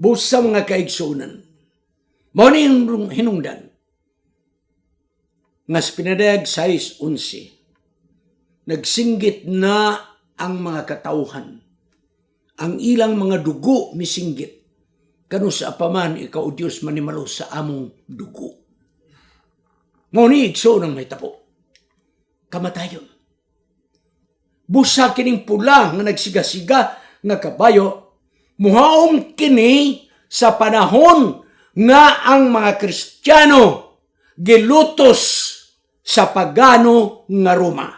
Busa mga kaigsunan. Mao ni hinungdan. Nga pinadayag 6:11. Nagsinggit na ang mga katauhan. Ang ilang mga dugo misinggit. Kano sa apaman ikaw o Diyos manimalo sa among dugo. Mao ni igsoon ang may tapo. Kamatayon. Busa kining pula nga nagsigasiga nga kabayo, muhaom kini sa panahon nga ang mga Kristiyano gilutos sa pagano nga Roma.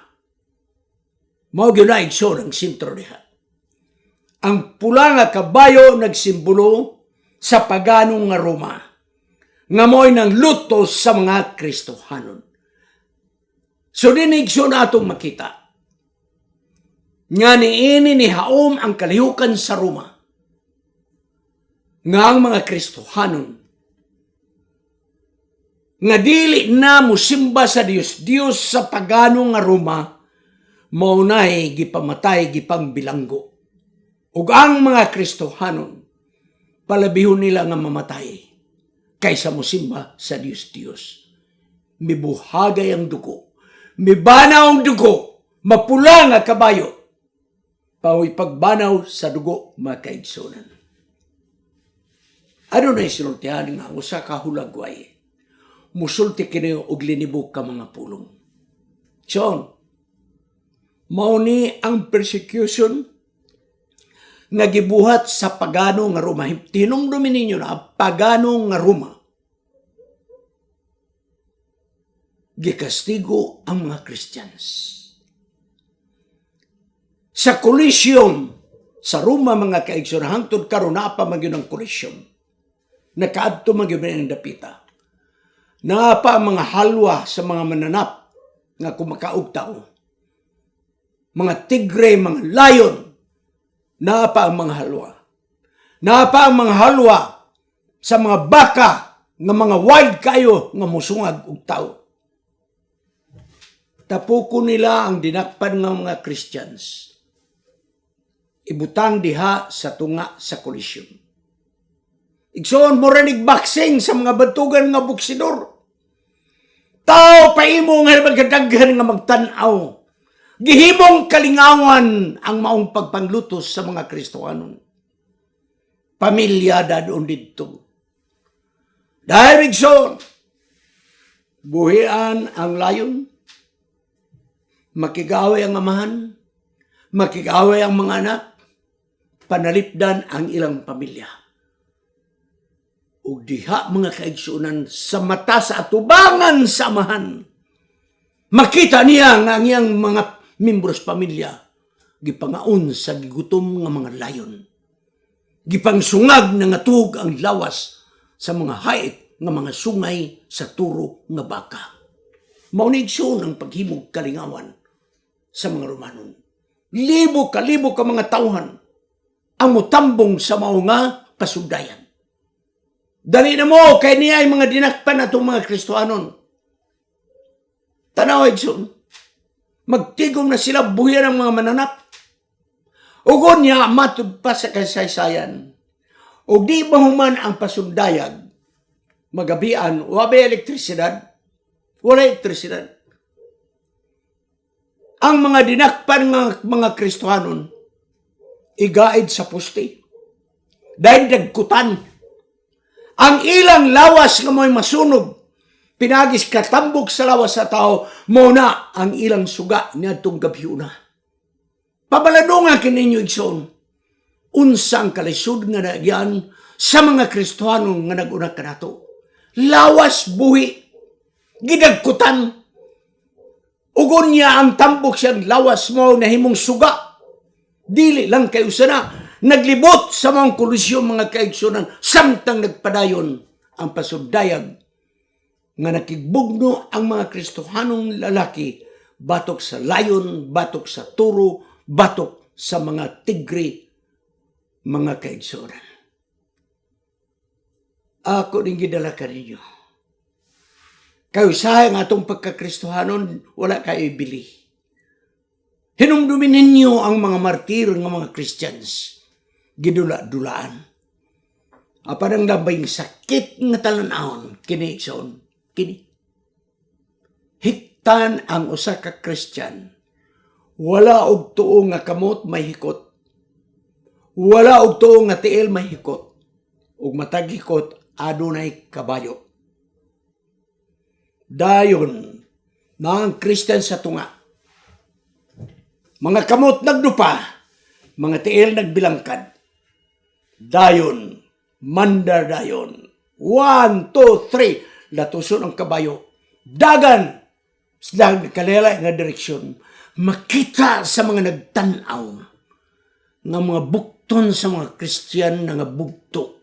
Mao gyud na igsoon ang sentro diha. Ang pula nga kabayo nagsimbolo sa pagano nga Roma, nga mo'y nang lutos sa mga Kristohanon. So dinigso na atong makita nga niini ni haom ang kalihukan sa Roma, nga ang mga Kristohanon nga dili na musimba sa Dios sa pagano nga Roma, maunay gipamatay gipang bilanggo. Ug ang mga Kristohanon palabihon nila nga mamatay kaysa musimba sa Dios. Mibuhagay ang dugo, mibanaw ang dugo, mapula nga kabayo, paoy pagbanaw sa dugo mga kaigsunan. Ano na isinultihan nga usa ka hulagway, musulti kini og linibok ka mga pulong. So, mao ni ang persecution nga gibuhat sa pagano nga Roma. Tinumdumin ninyo na pagano nga Roma. Gikastigo ang mga Christians. Sa Coliseum sa Roma mga kaigsunan, hangtod karon na pa magyud ang Coliseum. Nakaadto magyud ang dapita. Na pa ang mga halwa sa mga mananap nga kumakaog tao. Mga tigre, mga lion, na pa ang mga halwa. Na pa ang mga halwa sa mga baka nga mga wild kayo nga musungag og tao. Tapuko nila ang dinakpan ng mga Christians. Ibutang diha sa tunga sa Coliseum. Igsoon mo rin boxing sa mga bantugan nga buksidor. Tao paimo nga magkadaghan nga magtanaw. Gihimong kalingawan ang maong pagpanglutos sa mga Kristohanon. Pamilya dadon dito. Dahil igsoon, buhian ang layon, makigaway ang amahan, makigaway ang mga anak, panalipdan ang ilang pamilya. Ug diha mga kaigsunan sa mata sa atubangan sa amahan, makita niya nga ang iyang mga membros pamilya gipangaon sa gigutom nga mga layon. Gipangsungag na nga tug ang lawas sa mga hait nga mga sungay sa turo nga baka. Maunigsoon ang paghimog kalingawan sa mga Romanon. Libo ka mga tauhan ang mutambong sa mao nga pasugdayan. Dali na mo kay niya ay mga dinakpan atong mga Kristohanon. Tanaw igsoon. Magtigom na sila buhian ang mga mananap. Ugon niya matud pa sa kasaysayan. O di ba human ang pasundayag, magabian, wabe elektrisidad, wala elektrisidad. Ang mga dinakpan ng mga Kristohanon, igaid sa puste. Dahil dagkutan. Ang ilang lawas nga mo'y masunog, pinagis katambog sa lawas sa tao, muna ang ilang suga niya itong gabiuna. Pabaladungan kininyo igsoon, unsang kalisod nga nagyan sa mga Kristohanong nga nag-una ka nato. Lawas buhi, gidagkutan, ugon niya ang tambok siyang lawas mo na himong suga. Dili lang kayo sana, naglibot sa mga kolisyon mga kaigsunan, samtang nagpadayon ang pasugdayag nga nakigbugno ang mga Kristohanong lalaki batok sa layon, batok sa turo, batok sa mga tigre, mga kaigsunan. Ako din gidala ka ninyo. Kayo sayang atong pagkakristohanon, wala kayo ibili. Hinumdumin ninyo ang mga martir ng mga Christians. Gidula-dulaan. Apan ang labing sakit nga talanahon kini igsoon, kini. Hiktan ang usa ka Christian, wala og tuo nga kamot may hikot. Wala og tuo nga tiil may hikot. Ug matag hikot adunay kabayo. Dayon na ang Christian sa tunga. Mga kamot nagdupa, mga tiil nagbilangkad. Dayon, mandar dayon. 1, 2, 3, latuson ang kabayo. Dagan sa kalila nga direksyon. Makita sa mga nagtanaw nga mga bukton sa mga Kristiyan nga bugto.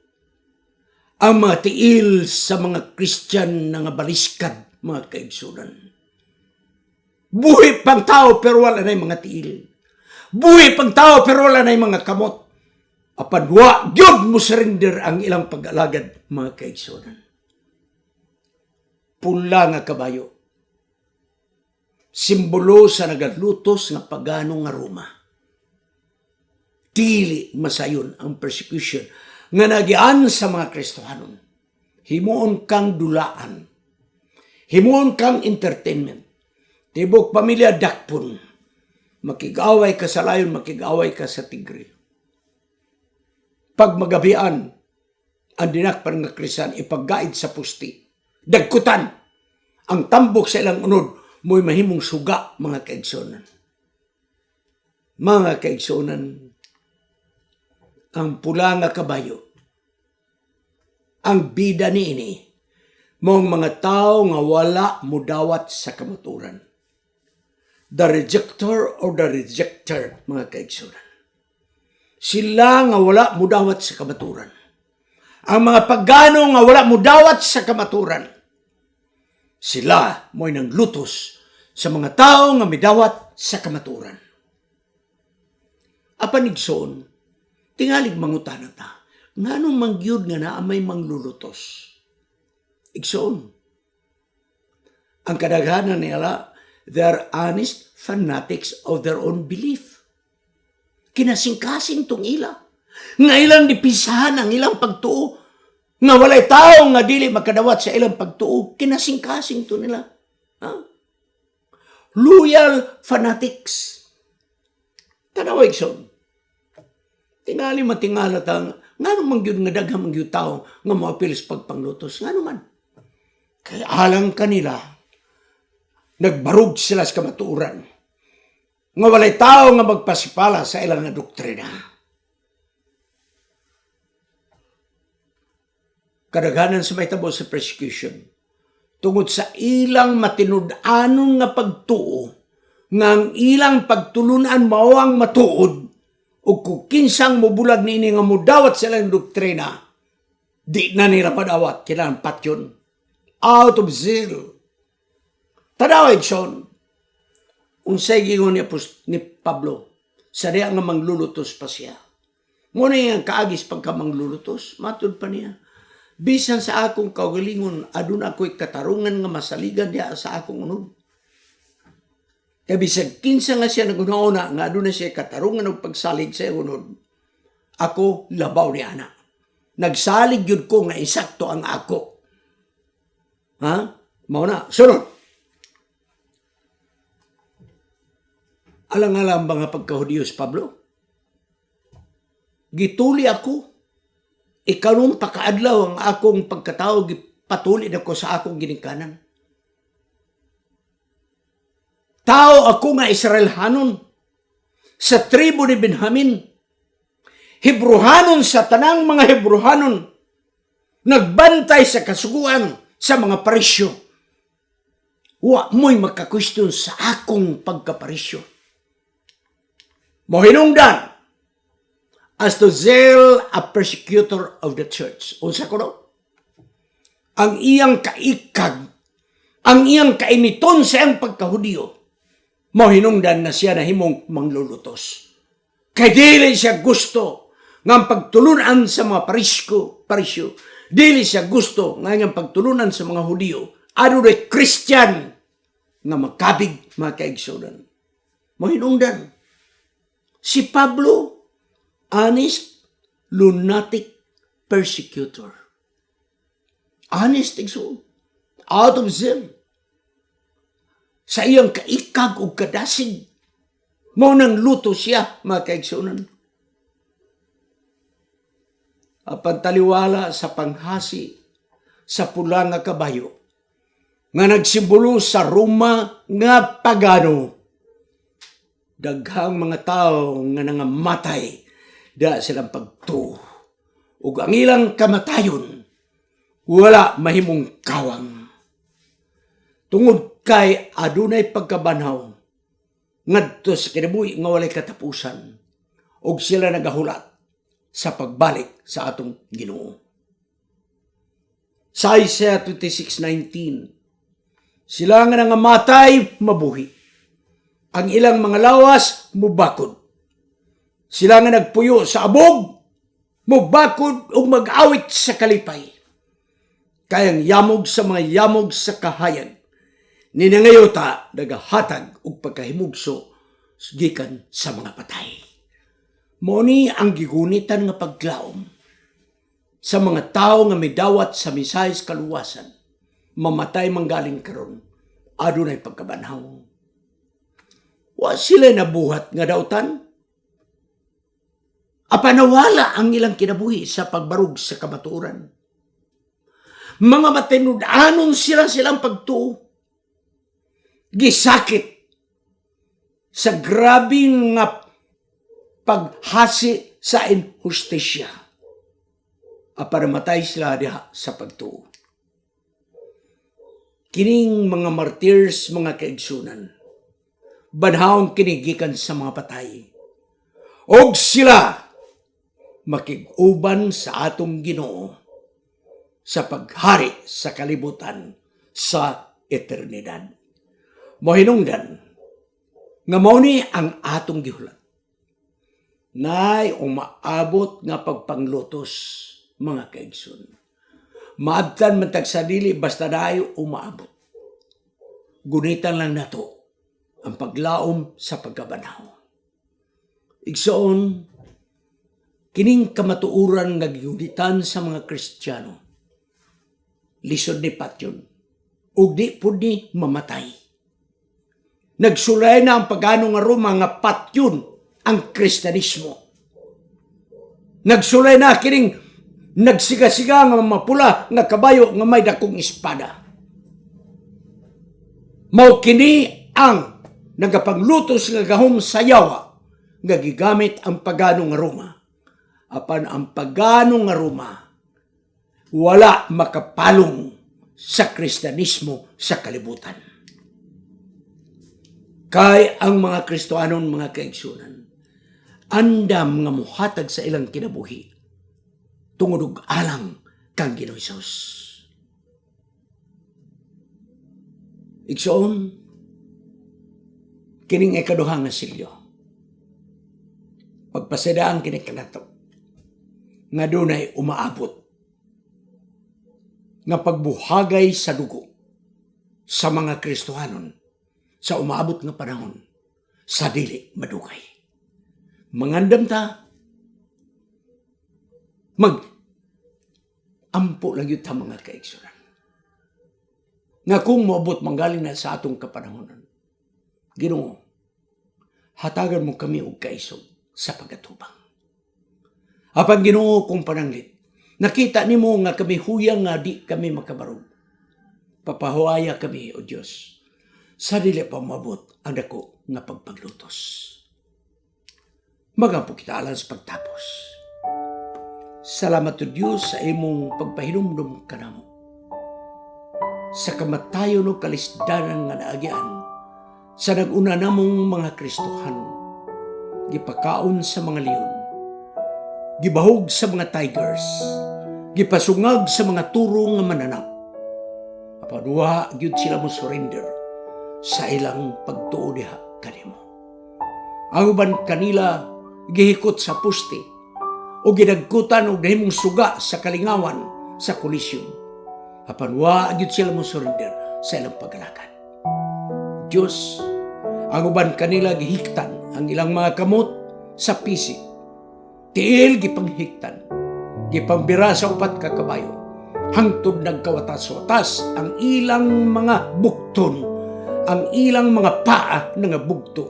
Ang mga tiil sa mga Kristiyan nga baliskad, mga kaigsunan. Buhi pang tao pero wala na mga tiil. Buhi pang tao pero wala na mga kamot. Apan wa gyud mo surrender ang ilang pag-alagad, mga kaigsunan. Pula nga kabayo. Simbolo sa nagalutos nga pagano nga Roma. Dili masayon ang persecution nga nagian sa mga Kristohanon. Himuon kang dulaan. Himuon kang entertainment. Tibok pamilya dakpon. Makig-away ka sa layon, makig-away ka sa tigre. Pag magabian, ang dinakpan nga Kristiyan ipaggaid sa pusti. Dagkutan ang tambok sa ilang unod mo'y mahimong suga, mga kaigsunan. Mga kaigsunan, ang pula nga kabayo, ang bida niini, mong mga tao nga wala mudawat sa kamaturan. The rejector or the rejecter, mga kaigsunan. Sila nga wala mudawat sa kamaturan. Ang mga pagano nga wala mudawat sa kamaturan. Sila mo'y nang lutos sa mga tao nga midawat sa kamaturan. Apan igsoon, tingalig mangutana ta, nganong mangyud nga naa may manglulutos? Igsoon. Ang kadaghanan nila, they're honest fanatics of their own belief. Kinasingkasing tong ila. Nga ilang dipisahan ang ilang pagtuo. Nga walay tao nga dili makadawat sa ilang pagtuo. Kinasingkasing to nila. Ha? Loyal fanatics. Tanaw igsoon. Tingali matingala tang ngano man gyud nga daghang man gyud tao nga moapil sa pagpanglutos. Ngano man? Kaya alang kanila nagbarug sila sa kamatuoran. Nga walay tao nga magpasipala sa ilang nga doktrina. Kadaghanan sa may tabo sa persecution tungod sa ilang matinud-anon nga pagtuo nga ang ilang pagtulunan mao ang matuod ug kung kinsang mobulag niini nga mudawat sa ilang doktrina di na nila madawat kinahanglan patyon out of zeal. Tanaw igsoon unsay gingon ni Pablo sa diha nga manglulutos pa siya. Muna yung kaagis pagka manglulutos, matud pa niya. Bisan sa akong kaugalingon, adun ako'y katarungan nga masaligan diha sa akong unod. Kaya bisag kinsa nga siya naguna-una, nga adun na siya katarungan ng pagsalig sa unod. Ako, labaw ni ana. Nagsalig yun ko nga isakto ang ako. Ha? Mauna, sunod. Alang-alang ba nga pagkahudiyos, Pablo? Gituli ako. Ikaw nung pakaadlaw ang akong pagkatao, patulid ako sa akong ginikanan. Tao ako nga Israelhanon, sa tribo ni Benjamin, Hebrohanon sa tanang mga Hebrohanon, nagbantay sa kasuguan sa mga parisyo. Wa mo'y magkakwestiyon sa akong pagkaparisyo. Mohinungdan, as to zeal a persecutor of the church. Unsa ko no? Ang iyang kaikag, ang iyang kainiton sa iyang pagkahudiyo, mohinungdan na siya na himong manglulutos. Kay dili siya gusto ng pagtulunan sa mga parisyo, dili siya gusto ng pagtulunan sa mga Hudiyo, ano na Christian nga makabig mga kaigsunan. Mohinungdan. Si Pablo, honest, lunatic, persecutor. Honest, igsoon. Out of zeal. Sa iyang kaikag o kadasig, mao nang luto siya, mga kaigsunan. Apan taliwala sa panghasi sa pula nga kabayo, nga nagsimbolo sa Roma nga pagano. Daghang mga tao nga nangamatay da silang pagtuo. Ug ang ilang kamatayon, wala mahimong kawang. Tungod kay adunay pagkabanhaw, ngadto sa kinabuhi nga walay katapusan, ug sila nagahulat sa pagbalik sa atong Ginoo. Sa Isaiah 26:19, sila nga nangamatay, mabuhi. Ang ilang mga lawas, mubakod. Sila nga nagpuyo sa abog, mubakod o mag-awit sa kalipay. Kayang yamog sa mga yamog sa kahayag, ninangayota nagahatag og pagkahimugso gikan sa mga patay. Mao ang gigunitan nga paglaom sa mga tao nga midawat sa misayas kaluwasan, mamatay manggaling karon, adunay pagkabanhaw. Wa sila nabuhat nga dautan. Apanawala ang ilang kinabuhi sa pagbarug sa kamatuoran. Mga matinud-anon silang pagtuo. Gisakit sa grabing nga paghasi sa inhustisya. Apanamatay sila diha sa pagtuo. Kining mga martyrs, mga kaigsunan, banhawang kinigikan sa mga patay. Og sila makig-uban sa atong Ginoo sa paghari sa kalibutan sa eternidad. Mohinungdan nga mao ni ang atong gihulat. Nay umaabot nga pagpanglutos, mga kaigsoon. Maabtan man tag sa dili basta dayo umaabot. Gunitan lang nato ang paglaom sa pagkabanhaw. Igsoon, kining kamatuuran nga gigunitan sa mga Kristiyano, lisod ni patyon, ug di pud ni mamatay. Nagsulay na ang pagano nga Roma nga patyon ang Kristyanismo. Nagsulay na kining nagsiga-siga nga mapula nga kabayo nga may dakong espada. Mao kini ang nagapanglutos nga gahom sa yawa nga gigamit ang pagano nga Roma. Apan ang pagano nga Roma wala makapalong sa Kristyanismo sa kalibutan. Kay ang mga Kristohanon, mga kaigsunan, andam nga muhatag sa ilang kinabuhi tungod og alang kang Ginoong Hesus. Igsoon, kining ikaduha nga silyo, pagpasidaan kini kanato nga dunay umaabot nga pagbuhagay sa dugo sa mga Kristohanon sa umaabot nga panahon sa dili madugay. Mangandam ta, ampo lang yun ta mga kaigsunan. Nga kung moabot manggaling na sa atong kapanahonan, Ginoo, hatagan mo kami og kaisog sa pagatubang. Apan Ginoo kung pananglit, nakita nimo nga kami huyang nga di kami makabarog. Papahuaya kami, O Diyos, sa dili pa mabot ang dako nga pagpaglutos. Magampo kita alang sa pagtapos. Salamat, O Diyos, sa imong pagpahinumdum kanamo. Sa kamatayon o kalisdanan nga naagian, sa naguna namong mga Kristohan, gipakaon sa mga leon, gibahog sa mga tigers, gipasungag sa mga turo nga mananap. Apaduha, gyud sila mo surrender sa ilang pagtuo diha kanimo. Ang uban kanila gihikot sa puste o ginagkutan og nahimong suga sa kalingawan sa kolisyon. Apan wa gyud sila mo surrender sa ilang pagalakad. Diyos, ang uban kanila gihiktan ang ilang mga kamot sa pisik. Tiil gipanghiktan gipambira sa upat ka kabayo. Hangtod nagkawatas-watas ang ilang mga bukton, ang ilang mga paa nga bugto.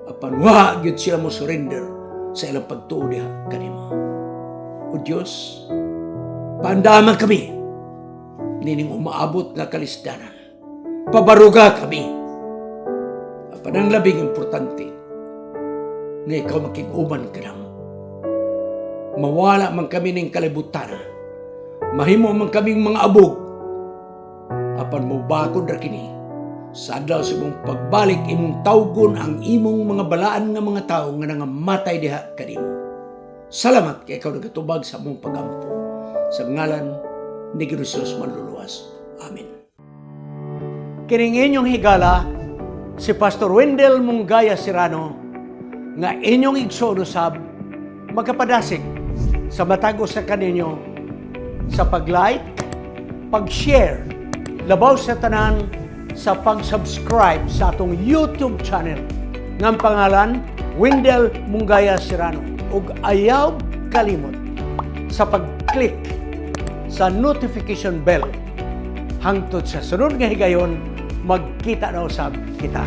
Apan wa gyud sila mo surrender sa ilang pagtuo diha kanimo. O Dios, paandaman kami nining umaabot nga kalisdanan. Pabaruga kami. Apan ang labing importante nga ikaw makig-uban ka namo. Mawala man kami ning kalibutan. Mahimo man kaming mga abog. Apan mo bakod ra kini. Sa adlaw sa imong pagbalik, imong tawgon ang imong mga balaan nga mga tawo nga nangamatay diha kanimo. Salamat kay ikaw nagatubag sa among pagampo. Sa ngalan ni Jesus manluluwas. Amen. Kining inyong higala, si Pastor Wendell Munggaya Serrano, nga inyong igsoon usab, magkapadasig sa matag sa kaninyo sa pag-like, pag-share, labaw sa tanan sa pag-subscribe sa atong YouTube channel ng pangalan Wendell Munggaya Serrano ug ayaw kalimot sa pag-click sa notification bell hangtod sa sunod nga higayon magkita na usab kita.